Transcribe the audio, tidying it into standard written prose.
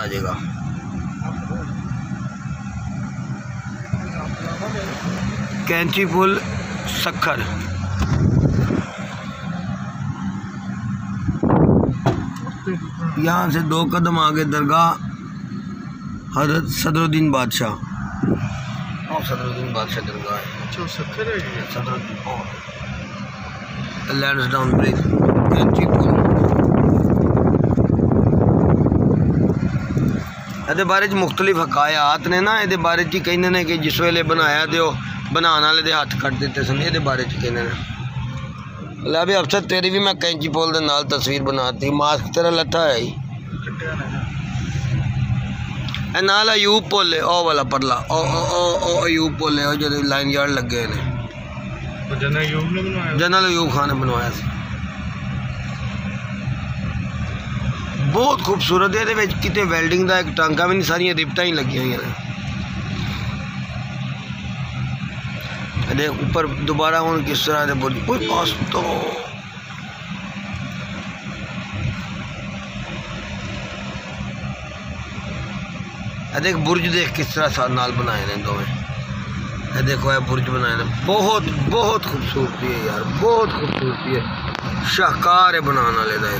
आ जाएगा। कैंची पुल सक्खर। यहाँ से 2 कदम आगे दरगाह हज़रत सदरुद्दीन बादशाह। सदरुद्दीन बादशाह दरगाह है। सदरुद्दीन लैंसडाउन ब्रिज, कैंची पुल। ये बारे मुख्तलिफ हकायात ने ना, ये बारे कहते हैं कि जिस वेले बनाया तो बनाने वाले दे हाथ कट दिते सन। ये बारे कहते हैं ला भी अफसर तेरी भी मैं कैंची पुल दे नाल तस्वीर बनाती। मास्क तेरा लता है ही नाल अयूब पुल है, ओ वाला परला ओ अयूब पुल है जो लाइन यार्ड लगे ने। जनरल अयूब खान ने बनवाया सी। बहुत खूबसूरत है। ये कितने वेल्डिंग का एक टांका भी नहीं, सारिया रिपटा ही लगी हुई ने। ऊपर दोबारा हूँ किस तरह से बुर्ज पास तो देख बुर्ज देख किस तरह साथ नाल बनाए ने दोवें। देखो है बुर्ज बनाए ने, बहुत खूबसूरती है यार, बहुत खूबसूरती है। शाहकार है बनाने वाले का।